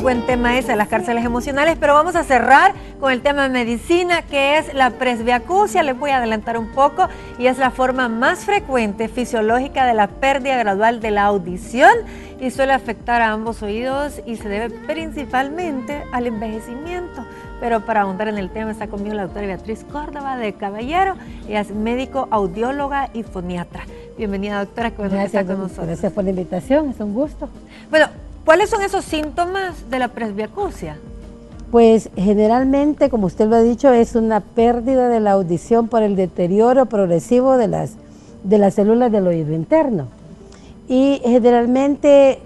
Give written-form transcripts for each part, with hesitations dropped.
buen tema ese, las cárceles emocionales, pero vamos a cerrar con el tema de medicina, que es la presbiacusia. Les voy a adelantar un poco, y es la forma más frecuente fisiológica de la pérdida gradual de la audición y suele afectar a ambos oídos y se debe principalmente al envejecimiento. Pero para ahondar en el tema está conmigo la doctora Beatriz Córdoba de Caballero. Ella es médico, audióloga y foniatra. Bienvenida, doctora, que está con nosotros. Gracias por la invitación, es un gusto. Bueno, ¿cuáles son esos síntomas de la presbiacusia? Pues generalmente, como usted lo ha dicho, es una pérdida de la audición por el deterioro progresivo de las células del oído interno. Y generalmente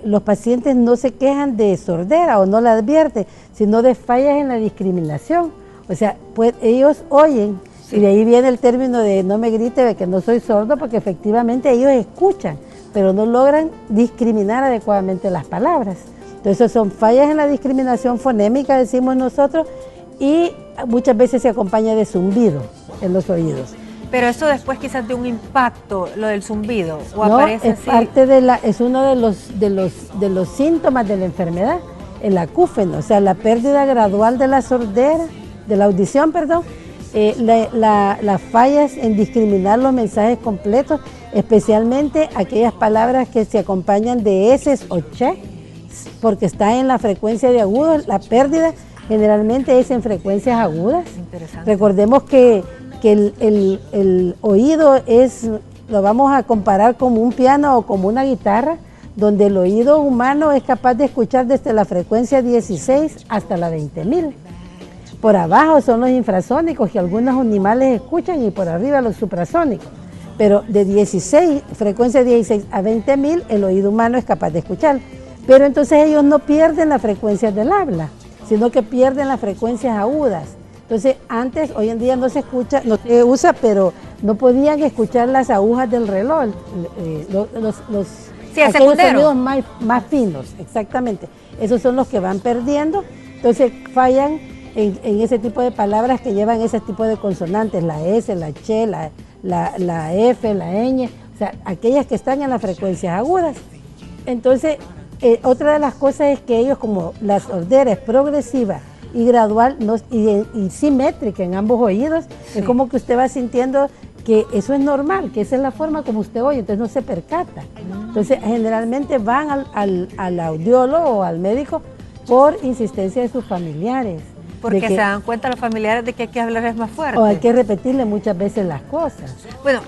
los pacientes no se quejan de sordera o no la advierten, sino de fallas en la discriminación. O sea, pues ellos oyen, sí, y de ahí viene el término de no me grite de que no soy sordo, porque efectivamente ellos escuchan, pero no logran discriminar adecuadamente las palabras. Entonces son fallas en la discriminación fonémica, decimos nosotros, y muchas veces se acompaña de zumbido en los oídos. Pero eso después quizás de un impacto, lo del zumbido, o no, aparece es así. Parte es uno de los síntomas de la enfermedad, el acúfeno, o sea, la pérdida gradual de la sordera, de la audición, perdón, las fallas en discriminar los mensajes completos, especialmente aquellas palabras que se acompañan de eses o che, porque está en la frecuencia de agudos. La pérdida generalmente es en frecuencias agudas. Recordemos que el oído lo vamos a comparar como un piano o como una guitarra, donde el oído humano es capaz de escuchar desde la frecuencia 16 hasta la 20.000. Por abajo son los infrasónicos, que algunos animales escuchan, y por arriba los suprasónicos. Pero de frecuencia 16 a 20.000, el oído humano es capaz de escuchar. Pero entonces ellos no pierden las frecuencias del habla, sino que pierden las frecuencias agudas. Entonces antes, hoy en día no se escucha, no se usa, pero no podían escuchar las agujas del reloj, aquellos sonidos más finos, exactamente. Esos son los que van perdiendo, entonces fallan en ese tipo de palabras que llevan ese tipo de consonantes, la S, la Ch, la F, la ñ, o sea, aquellas que están en las frecuencias agudas. Entonces, otra de las cosas es que ellos, como la sordera es progresiva y gradual y simétrica en ambos oídos, sí, es como que usted va sintiendo que eso es normal, que esa es la forma como usted oye, entonces no se percata. Entonces generalmente van al audiólogo o al médico por insistencia de sus familiares. Porque se dan cuenta los familiares de que hay que hablar más fuerte. O hay que repetirle muchas veces las cosas. Bueno,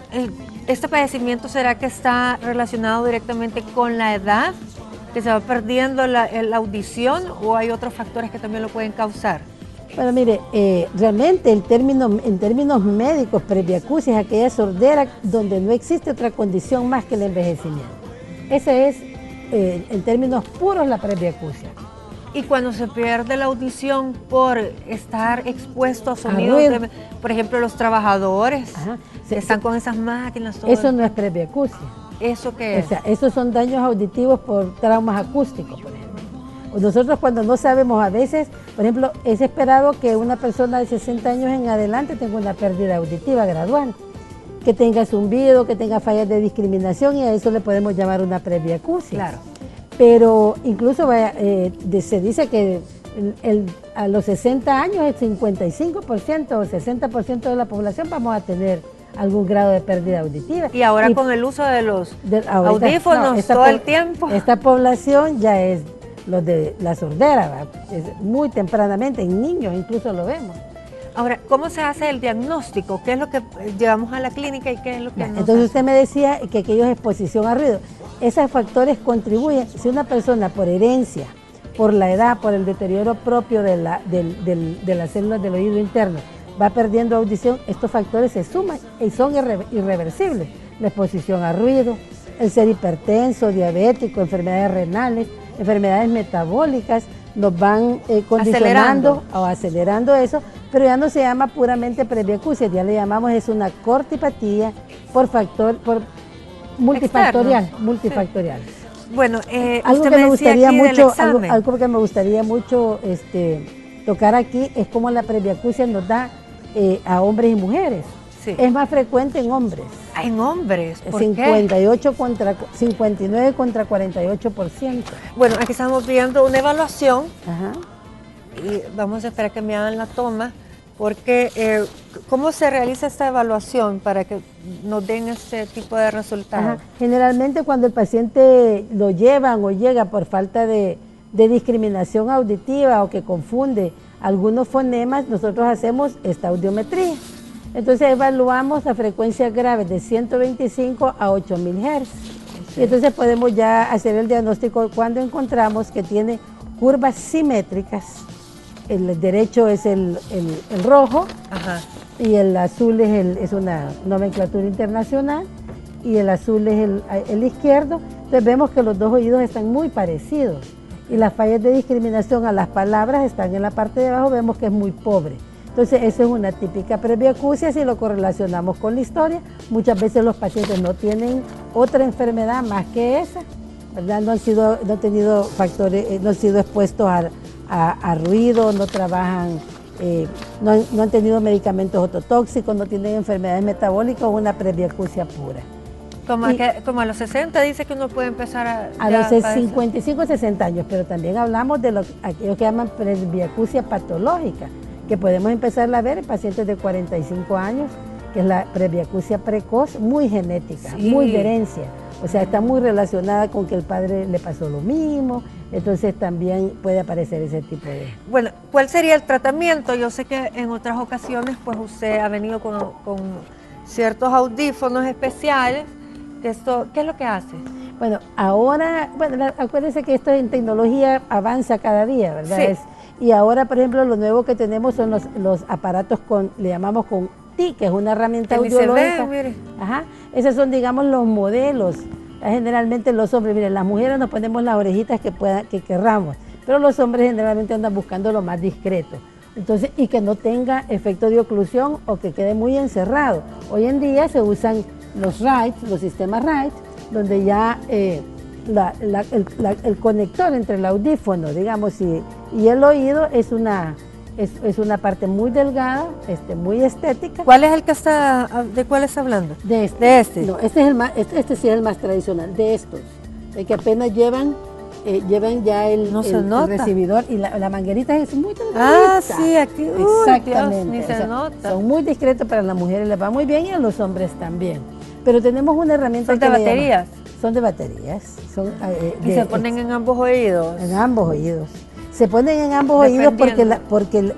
¿este padecimiento será que está relacionado directamente con la edad? ¿Que se va perdiendo la audición, o hay otros factores que también lo pueden causar? Bueno, mire, realmente en términos médicos, presbiacusia es aquella sordera donde no existe otra condición más que el envejecimiento. Ese es, en términos puros, la presbiacusia. Y cuando se pierde la audición por estar expuesto a sonidos, por ejemplo, los trabajadores, que están con esas máquinas. Eso no es presbiacusia. ¿Eso qué es? O sea, esos son daños auditivos por traumas acústicos, por ejemplo. Nosotros, cuando no sabemos, a veces, por ejemplo, es esperado que una persona de 60 años en adelante tenga una pérdida auditiva gradual, que tenga zumbido, que tenga fallas de discriminación, y a eso le podemos llamar una presbiacusia. Claro. Pero incluso se dice que a los 60 años el 55% o 60% de la población vamos a tener algún grado de pérdida auditiva. Y ahora con el uso de los audífonos todo el tiempo. Esta población ya es los de la sordera, muy tempranamente, en niños incluso lo vemos. Ahora, ¿cómo se hace el diagnóstico? ¿Qué es lo que llevamos a la clínica y qué es lo que no? Entonces usted me decía que aquello es exposición a ruido. Esos factores contribuyen. Si una persona por herencia, por la edad, por el deterioro propio de las células del oído interno, va perdiendo audición, estos factores se suman y son irreversibles. La exposición a ruido, el ser hipertenso, diabético, enfermedades renales, enfermedades metabólicas, nos van condicionando o acelerando eso, pero ya no se llama puramente presbiacusia, ya le llamamos, es una cortipatía por multifactorial. Sí. Bueno, algo que me gustaría mucho tocar aquí es cómo la presbiacusia nos da a hombres y mujeres. Sí. Es más frecuente en hombres. En hombres, ¿por 58 contra 59 contra 48%. Bueno, aquí estamos viendo una evaluación. Ajá. Y vamos a esperar que me hagan la toma, porque ¿cómo se realiza esta evaluación para que nos den este tipo de resultados? Ajá. Generalmente cuando el paciente lo llevan o llega por falta de discriminación auditiva o que confunde algunos fonemas, nosotros hacemos esta audiometría. Entonces evaluamos las frecuencias graves de 125 a 8000 Hz. Y entonces podemos ya hacer el diagnóstico cuando encontramos que tiene curvas simétricas. El derecho es el rojo. Ajá. Y el azul es una nomenclatura internacional y el azul es el izquierdo. Entonces vemos que los dos oídos están muy parecidos y las fallas de discriminación a las palabras están en la parte de abajo, vemos que es muy pobre. Entonces esa es una típica presbiacusia si lo correlacionamos con la historia. Muchas veces los pacientes no tienen otra enfermedad más que esa, ¿verdad? No han tenido factores, no han sido expuestos a ruido, no trabajan, no han tenido medicamentos ototóxicos, no tienen enfermedades metabólicas o una presbiacusia pura. Como a los 60 dice que uno puede empezar a los 55 o 60 años, pero también hablamos de aquellos que llaman presbiacusia patológica, que podemos empezar a ver en pacientes de 45 años, que es la presbiacusia precoz, muy genética, sí, muy de herencia. O sea, está muy relacionada con que el padre le pasó lo mismo, entonces también puede aparecer ese tipo de... Bueno, ¿cuál sería el tratamiento? Yo sé que en otras ocasiones pues usted ha venido con ciertos audífonos especiales. ¿Qué es lo que hace? Bueno, ahora, acuérdense que esto en tecnología avanza cada día, ¿verdad? Sí. Y ahora, por ejemplo, lo nuevo que tenemos son los aparatos le llamamos con TI, que es una herramienta audiológica. Mire. Ajá. Esos son, digamos, los modelos. Generalmente los hombres, miren, las mujeres nos ponemos las orejitas que querramos, pero los hombres generalmente andan buscando lo más discreto. Entonces, y que no tenga efecto de oclusión o que quede muy encerrado. Hoy en día se usan los sistemas RITE, donde ya el conector entre el audífono, digamos, y el oído es una parte muy delgada, muy estética. ¿Cuál es el que de cuál está hablando? De este. De este. No, este sí es el más tradicional, de estos, de que apenas llevan ya el recibidor y la manguerita es muy delgadita. Ah, sí, aquí. Exactamente. Dios, ni se nota. Son muy discretos para las mujeres, les va muy bien y a los hombres también. Pero tenemos una herramienta ¿Son de baterías? Son de baterías. ¿Y se ponen en ambos oídos? En ambos oídos. Se ponen en ambos oídos porque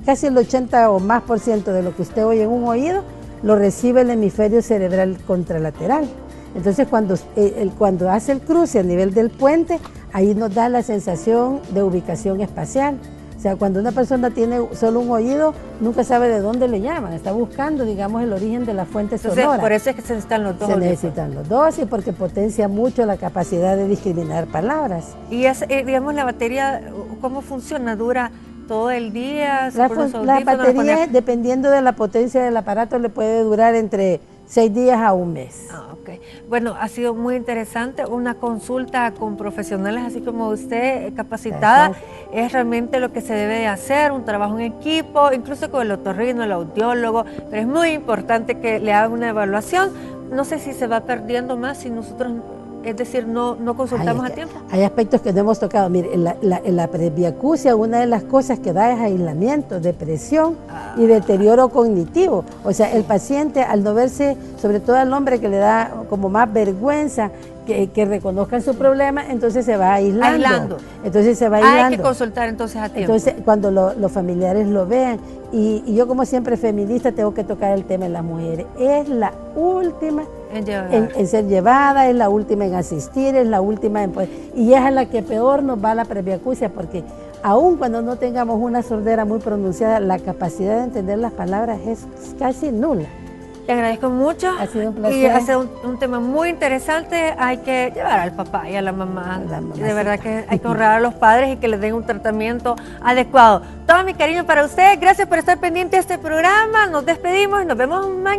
casi el 80 o más % de lo que usted oye en un oído lo recibe el hemisferio cerebral contralateral. Entonces cuando hace el cruce a nivel del puente, ahí nos da la sensación de ubicación espacial. O sea, cuando una persona tiene solo un oído, nunca sabe de dónde le llaman, está buscando, digamos, el origen de la fuente sonora. Entonces, por eso es que se necesitan los dos. Se necesitan los dos y porque potencia mucho la capacidad de discriminar palabras. Y digamos, la batería, ¿cómo funciona? ¿Dura todo el día? La batería, dependiendo de la potencia del aparato, le puede durar entre 6 días a un mes. Ah, ok. Bueno, ha sido muy interesante. Una consulta con profesionales así como usted, capacitada, es realmente lo que se debe de hacer, un trabajo en equipo, incluso con el otorrino, el audiólogo, pero es muy importante que le hagan una evaluación. No sé si se va perdiendo más si nosotros, es decir, no consultamos a tiempo. Hay aspectos que no hemos tocado. Mire, en la presbiacusia una de las cosas que da es aislamiento, depresión y deterioro cognitivo. O sea, el paciente al no verse, sobre todo al hombre que le da como más vergüenza que reconozcan su problema, entonces se va aislando. Entonces se va aislando. Hay que consultar entonces a tiempo. Entonces cuando los familiares lo vean, y yo como siempre feminista tengo que tocar el tema de las mujeres, es la última en ser llevada, es la última en asistir, es la última en poder, y es a la que peor nos va la presbiacusia, porque aun cuando no tengamos una sordera muy pronunciada, la capacidad de entender las palabras es casi nula. Te agradezco mucho. Ha sido un placer. Y ha sido un tema muy interesante. Hay que llevar al papá y a la mamá. De verdad que hay que honrar a los padres y que les den un tratamiento adecuado. Todo mi cariño para ustedes. Gracias por estar pendiente de este programa. Nos despedimos y nos vemos mañana.